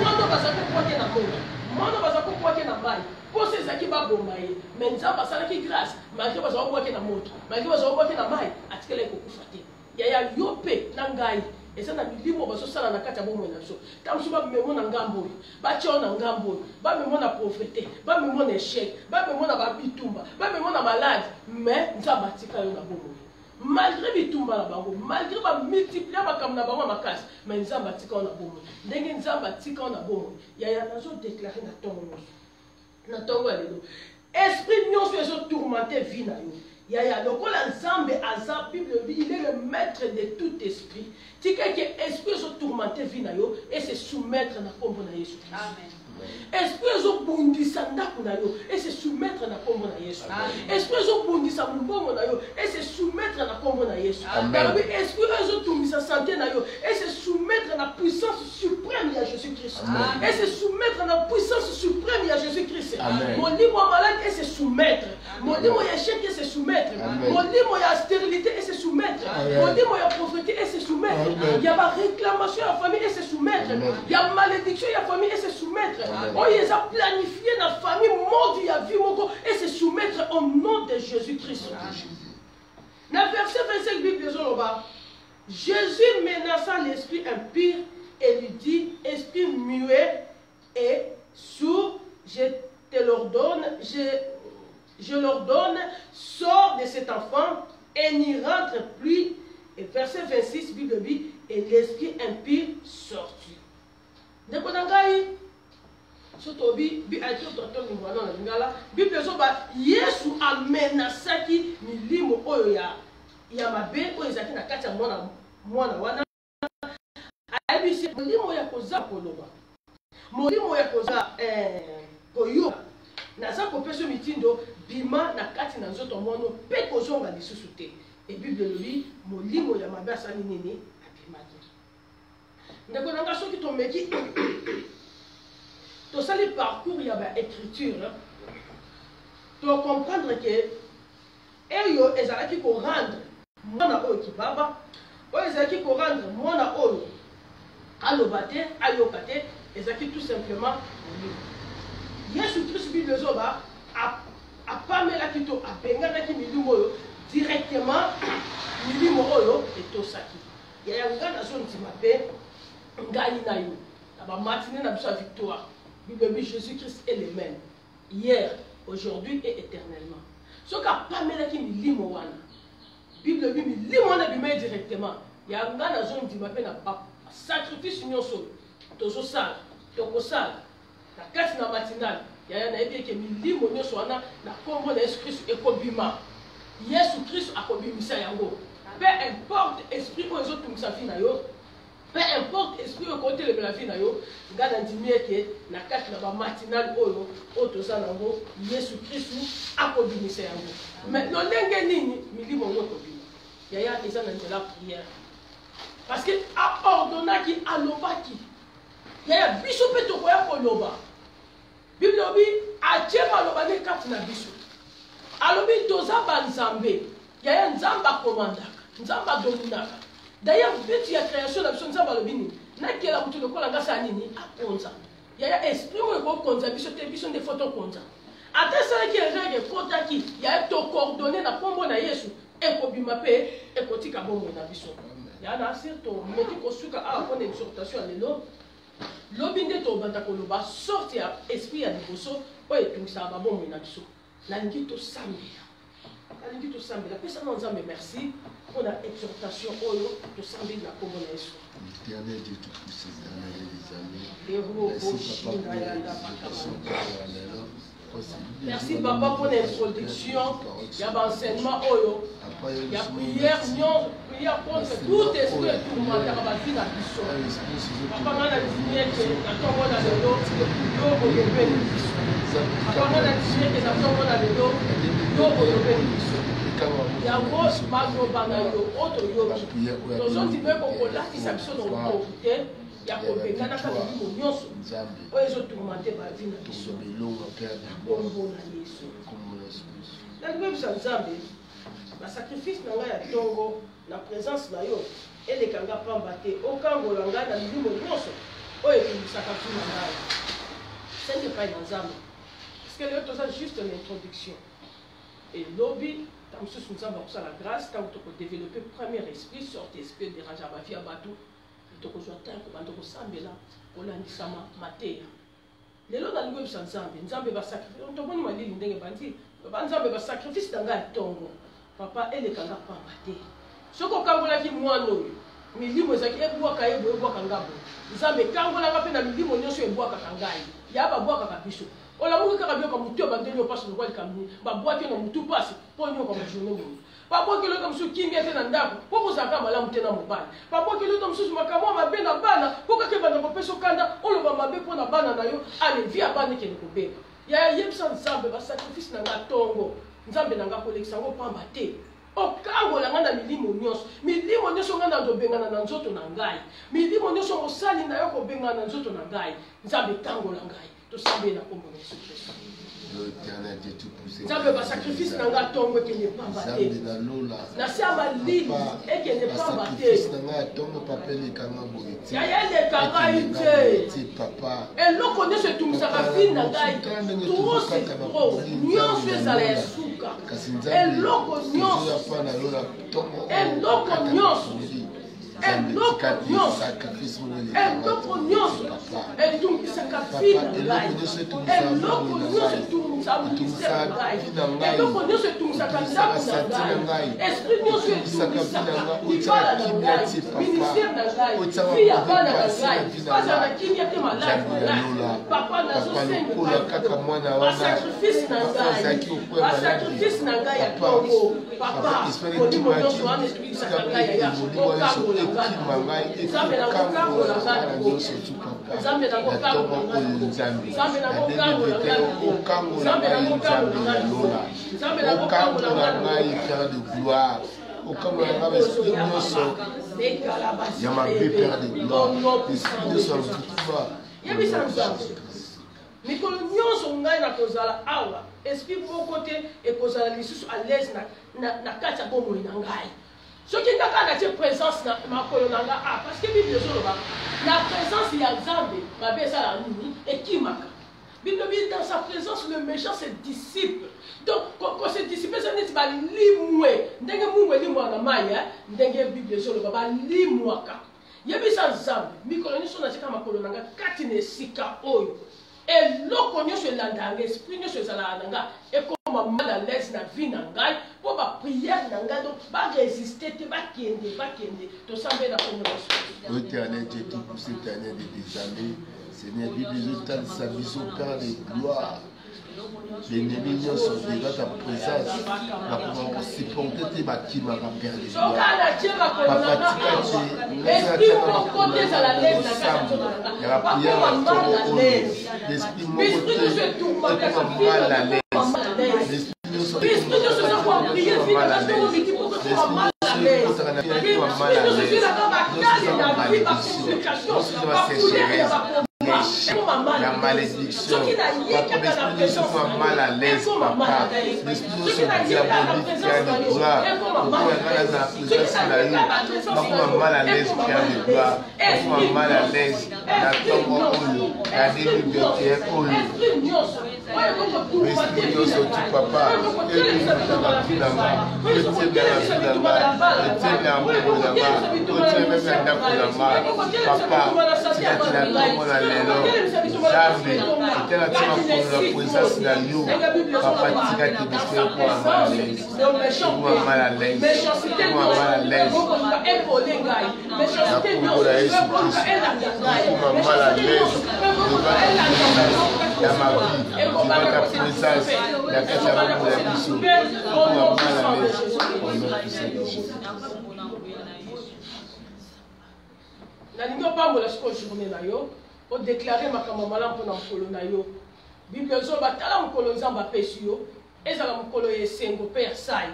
mwana baza kokwake na moto mwana baza kokwake na mai mposo ezalaki baboma ye mais nzambe asalaki grâce malgré baza kokwake na moto malgré baza kokwake na mai atikela ekokufa te yaya yo mpe na ngai eza na milimo bazosala na kati ya bomoi na biso ta mosu bamemo na ngambo oyo batya oyo na ngambo oyo bamemo na pauvreté bamemo na échec bamemo na babitumba bamemo na malade mais nzambe atika yo na bomoi malgré bitumba na bango malgré bamultiplie makambo na bango makasi mais nzambe atika yo na bomoi ndenge nzambe atika yo na bomoi yaya nazodeklare na ntongo nyonso na ntongo ya lelo esprit nyonso ezotourmente vie na yo yaya lokola nzambe aza bible il est le maître de tout esprit tika ke esprit ezotourmente vie na yo et se soumettre na kombo na yesu kristo esprit ezobundisa ndako na yo et se soumettre na kombo na yesu esprit ezobundisa mbongo na yo et se soumettre na kombo na yesu nalobi esprit ezotungisa santé na yo et se soumettre na puissance suprême ya jésus christ et se soumettre na puissance suprême ya jésus christ molimo ya malade et se soumettre molimo ya échec et se soumettre molimo ya stérilité et se soumettre molimo ya pauvreté et se soumettre ya baréclamation ya famille et se soumettre ya malédiction ya famille et se soumettre oyo eza planifié na famille mode ya vie moko et se soumettre au nom de Jésus-Christ. Na verset 25 Bible ezoloba Jésus menaça l'esprit impur et lui dit esprit muet et sourd je l'ordonne sors de cet enfant et n'y rentre plus. Et verset 26 Bible dit et l'esprit impur sortit. Ndeko na ngai soto bi aito toto ni mwana na ngala Bible ezoba Yesu amenasaki milimo oyo ya mabe oyo ezaki na kati ya mwana wana ayebisi molimo ya koza koloba molimo ya koza koyoka naza kopesa mitindo bima na kati na nzoto mwana mpe kozonga lisusu te et Bible lui molimo ya mabe asali nini abimaki. Ndeko nanga soki tomeki to sali parcours ya ba écriture to comprendre que eyo ezalaki ko rendre mwana oyo kibaba oyo ezalaki ko rendre mwana oyo aloba te ayoka te ezalaki tout simplement molimo. Yesu Christ Bible ezoba apamelaki to abenganaki milimo oyo directement milimo oyo etosaki yaya nga nazondima mpe ngai na yo na bamatine na biso ya victoire. Bible bi Jésus Christ est le même hier aujourd'hui et éternellement. Soki apamelaki milimo wana Bible bi milimo wana ebimai directement yaya nga nazondima mpe na sacrifice nyonso tozosala tokosala na kati na matinale yaya nayebi eke milimo nyonso wana na kombo na Yesu Christ ekobima. Yesu Christ akobimisa yango. Peu importe esprit oyo ezotungisa vi na yo, peu importe esprit oyo kotelemela vi na yo, nga nandimi eke na kati na bamatinale oyo oyo toza nango Yesu Christ akobimisa yango. Mais lolenge nini milimo yango ekobima yaya eza na nzela prière parce que aordonnaki alobaki yaya biso mpe tokoya koloba. Bible obi atie maloba ne kati na biso alobi toza banzambe yaya nzambe akomandaka nzambe adominaka. D'ailleurs biti ya création na biso nzambe alobi nini nakela mutu lokola ngasa ya nini akonza yaya esprit oyo ekokonza biso te biso nde fo tokonza ata esalaki erreur ekotaki yaya tocoordonne na kombo na Yesu ekobima mpe ekotika bomoi na biso yaya na asir tomeki kosuka awa mpona exhortation ya lelo lobi nde tobanda koloba sorte ya esprit ya liboso oyo etungisaka babomoi na biso. Nalingi tosambela pesa na nzambe merci pour la exhortation oyo tosambeli na kombo na Yesu. Éternel Dieu tout-puissant, éternel des amis, merci papa pour l'exhortation que merci papa pour l'introduction ya l'enseignement oyo ya prière contre tout esprit tourmenteur ba vie na biso. Papa na ndimi ete na tongo na lelo yo boyebeli biso. Papa na ndimi ete na tongo na lelo yo boyebeli biso. Yango mazoba na yo oto yoki tozondime kokolakisa biso na autorité ya kobengana kaka milimo nyonso oyo ezotourmente bavi na biso kombo na Yesu. Nalingi oyebisa nzambe basacrifice na ngai ya ntongo na présence na yo elekanga pamba te okangola ngai na milimo nyonso oyo etungisaka vi na ngai sende epai na nzambe parceke lelo toza juste na introduction elobi ntango mosusu nzambe akosala grâce ntango tokodéveloppe premier esprit sorte esprit dérange bavi ya bato tokozwa ntango banda kosambela kolandisama mateya. Lelo nalingi oyebisa nzambe basacrifice tomoni malili ndenge bandi banzambe basacrifice na ngai ya ntongo papa elekanga pamba te soki okangolaki mwana oyo milimo ezalaki ebwaka ye boye ebwaka nga boye nzambe ekangolanga mpe na milimo nyonso ebwakaka ngai ya babwakaka biso olamuki kaka bioka mutu ebandeli yo mpasi lokwa likambi babwaki yo na mutu mpasi mpo nyoka majourne moyi babwakeli yoka mosusu kimia te na ndako mpo kozalaka malamu te na mobali babwakeli yoka mosusu makambo ya mabe na bana mpo kaka ebanda kopesa okanda oloba mabe mpo na bana na yo alevi ya bana ekende kobeba yaya yebisa nzambe basacrifice na nga ntongo nzambe na nga kolekisa yango pamba te okangola nga na milimo nyonso nga na zobengana na nzoto na ngai milimo nyonso mosali na yo kobengana na nzoto na ngai nzambe ekangola ngai tosambeli na kombo na Yesu Kristo. Nzambe basacrifice na nga ntongo ekende pamba te na se ya malili ekende pamba te yaya elekanga ngai te eloko nyonso etungisaka vi na ngai trop nyonso ezala ya suka eloko nyonso etungisaka vi na ngai eloko nyonso etungisaka ministère na ngai eloko nyonso etungisaka ndako na ngai esprit nyonso etungisaka libala na ngai ministère na ngai vi ya bana na ngai baza na kimia te maladi na ngai papa nazosenga basacrifice na ngai ya ntongo papa molimo nyonso wana etungisaka ngai yaya okangola ngai nzambe na kokangola ngai nzambe na kokangola ngai nzambe na kokangola ngai nzambe na kokangola ngai nzambe na kokangola ngai Comme un esprit nyonso. Il y a ma paix perdue. L'esprit de son pouvoir. Il y a mis ça ensemble. Mikolo nyonso ngai na kozala awa. Esprit mon côté et kozala lisusu à l'aise na kati ya bomoi na ngai. Soki ngaka na tie présence na makolo na nga ah parce que Bible ezoloba la présence ya Nzambe mabe ezala nini ekimaka. Bible dit dans sa présence le méchant se dissipe. Donc quand se dissipe ça n'est pas limwe ndenge mungwe limwa na maya ndenge Bible ezoloba ba limwaka. Yebisa Nzambe mikolo nyonso na tika makolo na nga kati na esika oyo. Et l'eau nyonso elanda esprit nyonso ezala na nga ekoma mal à l'aise na vie na ngai po ba prière na ngai donc ba résister te ba kende to sambe na komo. Éternel Dieu tout pour cette année des années, Seigneur, Bible nous sa vision Père de gloire. Les ennemis sont déjà ta présence. La pour supporter tes bâtiments à Père de gloire. Papa esprit mon côté à la l'aise na kati il y a la prière à ton l'esprit mon côté est mal à l'aise. L'esprit nous sommes prier mal à l'aise. La malédiction, votre esprit nous soit mal à l'aise, papa. L'esprit nous soit diabolique, Père de gloire. Pourquoi dans la présence de la vie, pourquoi mal à l'aise, Père de gloire. Pourquoi mal à l'aise, la tombe, la bibliothèque, l'esprit nous soit tout, papa. Et nous sommes dans la vie là-bas. Et tu es dans la vie là-bas. Et tu es dans la vie là-bas. Et tu es même dans la vie là-bas. Papa, tu as dit la tombe dans les Nzambe itela tima pour la présence na yo papa tika te bisper pour mal à l'aise méchanceté mal à l'aise ya ma vie devant ta présence ya kati ya mambo ya biso pour mal à l'aise au nom de Jésus. Nalingi opambola sikoyo journée na yo o déclarer makambo malamu mpona mokolo na yo. Bible ezoba tala mokolo Nzambe apesi yo ezala mokolo ya esengo mpe ya sai.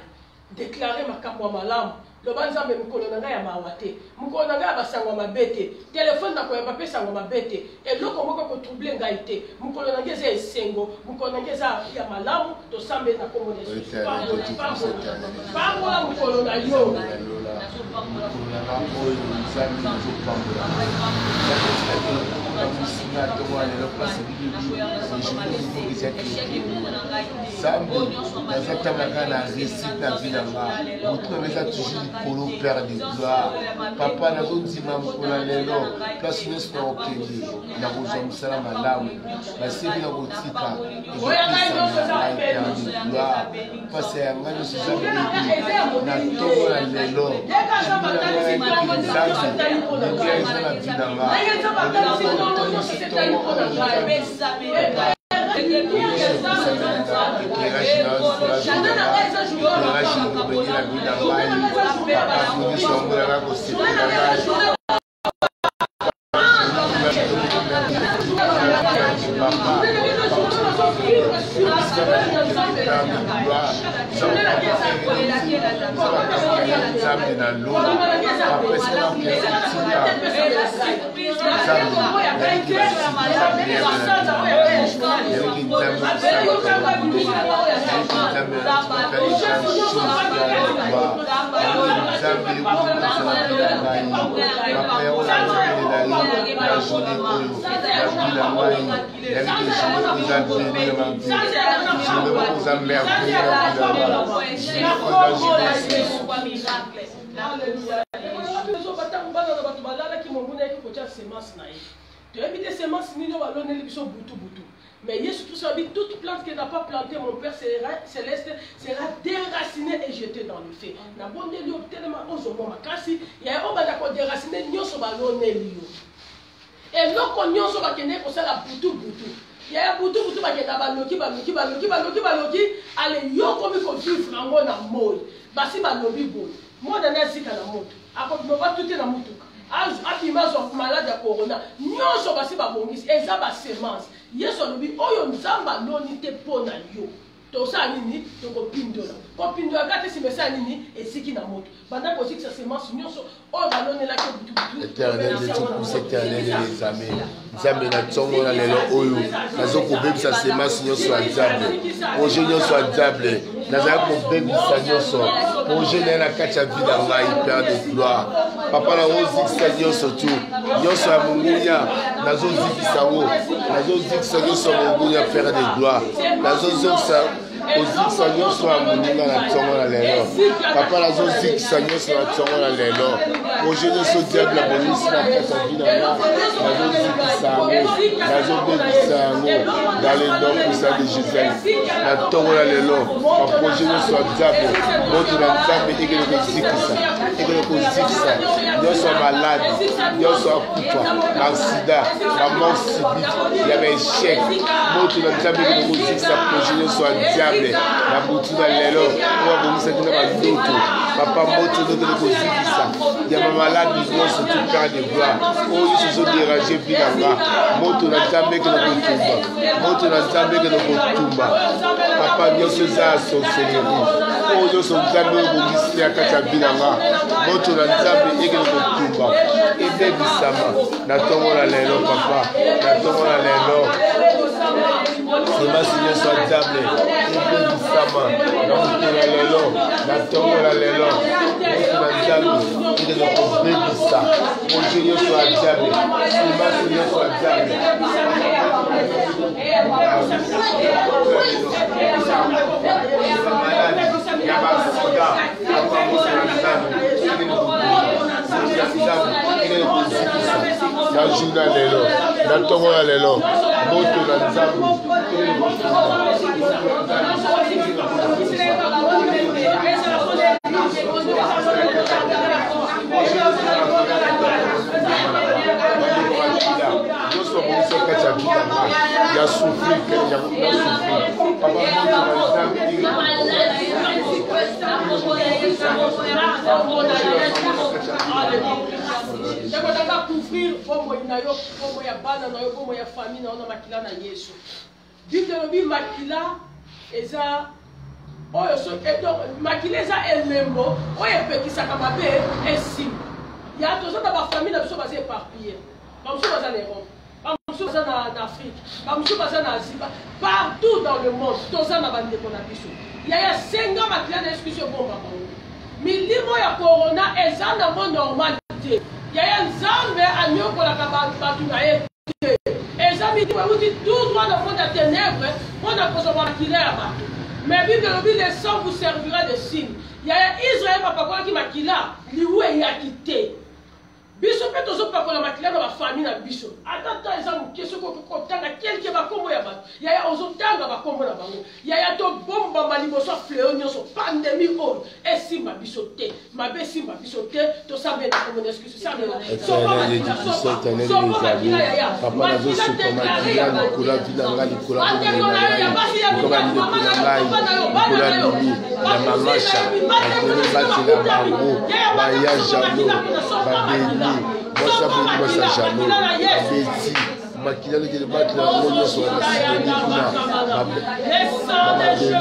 Déclarer makambo ya malamu loba Nzambe mokolo na ngai ya mawa te mokolo na ngai ya basango ya mabe te telefone na koyamba mpe sango ya mabe te eloko moko kotrouble ngai te mokolo na ngai eza esengo mokolo na ngai eza ya malamu tosambe na kombo na Yesu. Pambola mokolo na yo. Père de gloire, papa n'a pas dit ma mkola lelo, place nous sommes au Kenya, n'a pas dit ça ma lame, mais c'est bien au tika, et Père de gloire, parce que nous sommes n'a tombe la lelo, mais Jésus tout ça dit toute plante qui n'a pas planté mon Père céleste sera déracinée et jetée dans le feu. Na bonne lieu tellement ozomo makasi ya obanda ko déraciner nyonso balone liyo. Et loko nyonso bakene ko sala butu ya butu bakena baloki ale yoko mi ko vivre ngo na moi basi balobi boy mo na nazika na moto ako no batute na mutuka abimazo malade ya corona nyonso basi babongisi eza ba semence yesu alobi oyo Nzambe aloni te pona yo tosala nini tokopindola kopindola kati simesa nini esiki na moto banda kozikisa semence nyonso oyo balonelaki butubutu éternel de tout éternel les amis nzambe na ntongo na lelo oyo nazokobebisa semence nyonso ya nzambe projet nyonso ya nzambe nazali kobebisa nyonso projet na ye na kati ya vi na ngai père de gloire papa nazozikisa nyonso tu nyonso ya mongunya nazozikisa yango nazozikisa nyonso ya mongunya père de gloire nazozikisa ozikisa nyonso ya moninga na ntongo na lelo papa nazozikisa nyonso na ntongo na lelo projet nyonso diable abongisi na kati ya vi na nga nazozikisa yango nazobebisa yango dans le nom puissant de Jésus na ntongo na lelo baprojet nyonso ya diable moto na nzambe ekele kozikisa nyonso ya maladi nyonso ya kufa baksida bamort subite ya baéchec moto na nzambe ekele kozikisa projet nyonso ya diable na butu na lelo oyo abongisaki na bandoto papa moto nokele kozikisa ya bamaladi nyonso tu père de gloire oyo nyonso ezoderange vi na nga moto na nzambe ekele kotumba moto na nzambe ekele kotumba papa nyonso eza ya sorcellerie oyo nyonso nzambe oyo ebongisi ya kati ya vi na nga moto na nzambe ekele kotumba ebebisama na ntongo na lelo papa na ntongo na lelo semence nyonso ya diable ebebisama na moto na lelo na ntongo na lelo moto na nzambe ekele kobebisa projet nyonso ya diable semence nyonso ya diable na jour na lelo na ntongo na lelo moto na nzambe ya souffrir ekotaka couvrir bomoi na yo bomoi ya bana na yo bomoi ya famille na yo na makila na yesu bible elobi makila eza oyo makila eza elembo oyo epekisaka mabe esima ya toza na bafamille na biso baza éparpille bamosusu baza na Europe bamosusu baza na Afrique bamosusu baza na Asie partout dans le monde toza na bandeko na biso yaya senga makila na yesu kristo ebomba bango milimo ya corona eza na mo normal te yaya nzambe anyokolaka bato na ye te eza milimo euti tout droit na monde ya ténèbre mpona kozwa makila ya bato mais bible elobi le sang vous servira de signe yaya israel bapakolaki makila liwu eyaki te biso mpe tozopakola makila na bafamille na biso atata eza moke soki okotanga kelke bakombo ya bato yaya ozotanga bakombo na bango yaya tobombama liboso ya fleo nyonso pandemi oyo esimba biso te mabe esimba biso te tosambela kombo na yesu kristo sambela makila yaya makila deklare ya makila lekele batela yango nyonso banasini kuna bamabelo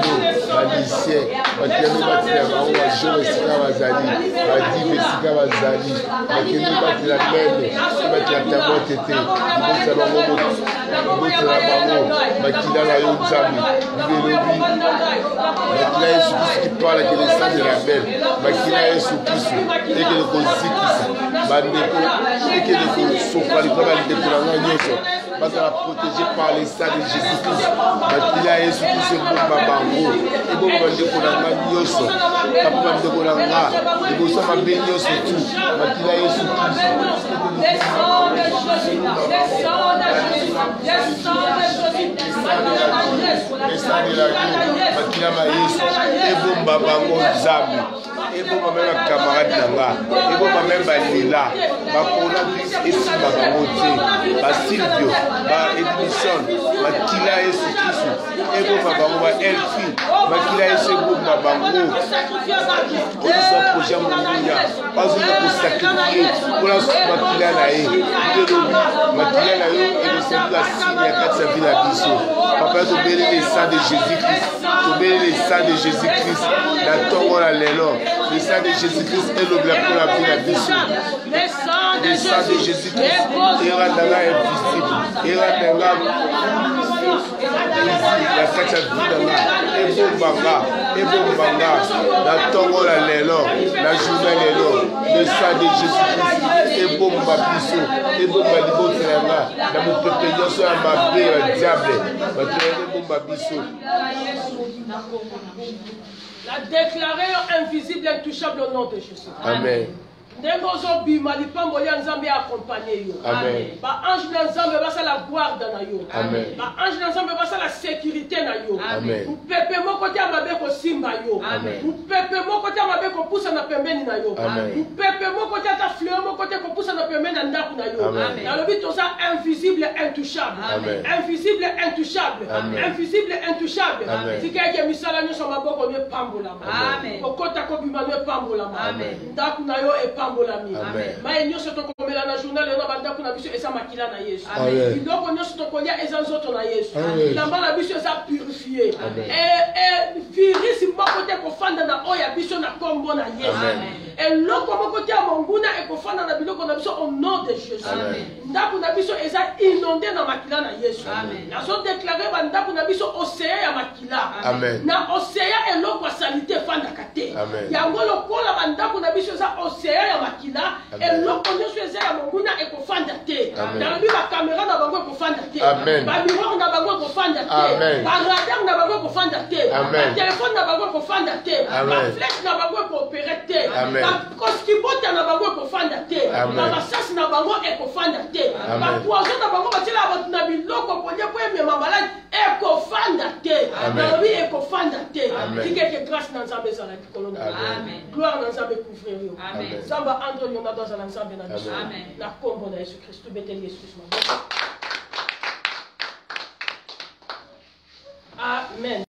balisien bakende batela bango bajoro esika bazali badive esika bazali bakende batela mene batela tango tete libotela bango libotela bango makila na yo nzambe libelobi makila yesu kristu qui parle que le sang de la belle makila yesu kristu ekele kozikisa bandeko ekele kosopa likolo ya ndeko na nga nyonso bazala protégé par le sang de Jésus Christ makila yesu kristu ebomba bango ebomba bandeko na nga nyonso papa bandeko na nga liboso mabe nyonso tu makila yesu kristu esandelaki makila ma yesu ebomba bango nzambe eboma même camarade nanga eboma même balila bacoronavirus esimba bango te basilvio baedmison bakila yesu kristu eboma bango baelfi bakila yesu eboma bango oza projet mongunya bazonga kosakrifie mpona makila na ye elobi makila na yo elosengela signe ya kati ya vi na biso papa tobeli le sang de jésus christ tobeli le sang de jésus christ na ntongo na lelo le sang de jésus christ elobela mpona vi na biso le sang de jésus christ erandanga invisible erandanga ya kati ya vi nanga ebombanga na ntongo na lelo na journée lelo le sang de jésus christ ebomba biso ebomba libota yanga na mopepe nyonso ya mabe ya diable bato ya ebomba biso. La déclarer invisible, intouchable au nom de Jésus. Amen. Ndenge ozobima lipango ya nzambe accompagner yo. Amen. Ba ange na nzambe basala guarde na yo. Amen. Ba ange na nzambe basala sécurité na yo. Amen. Pepe moko te mabe ko simba yo. Amen. Pepe moko te mabe ko pusa na pembeni na yo. Amen. Pepe moko te ta fleur moko te ko pusa na pembeni na ndaku na yo. Amen. Na lobi to ça invisible intouchable. Amen. Invisible intouchable. Amen. Invisible intouchable. Amen. Tikeke misala nyoso maboko ne pambola. Amen. Okota ko bima ne pambola. Amen. Ndaku na yo e pambola mi. Amen. Maye nyonso tokomela na journal ena bandako na biso eza makila na Yesu. Amen. Biloko nyonso tokolia eza nzoto na Yesu. Amen. Bilamba na biso eza purifié. Amen. Virus moko te kofanda na oyo ya biso na kombo na Yesu. Amen. Eloko moko te ya monguna ekofanda na biloko na biso au nom de Jésus. Amen. Ndako na biso eza inondé na makila na Yesu. Amen. Nazo déclarer bandako na biso océan ya makila. Amen. Na océan eloko ya salité fandaka te. Amen. Yango lokola bandako na biso eza océan ya makila. Eloko nyonso eza ya monguna ekofanda te. Nalobi bakamera na bango ekofanda te. Bamiroir na bango ekofanda te. Baradar na bango ekofanda te. Batelefone na bango ekofanda te. Bafleche na bango ekoopere te. Bakoskibota na bango ekofanda te. Babasasi na bango ekofanda te. Bapoison na bango batiela bato na biloko kolia po emema maladi ekofanda te. Nalobi ekofanda te. Tikeke grâce na nzambe ezala likolo na gloire na nzambe couvrir yo. Nzambe andre yo na dans la nzambe na biso. Na kombo na Yesu Kristo beteli Yesu Kristo. Amen.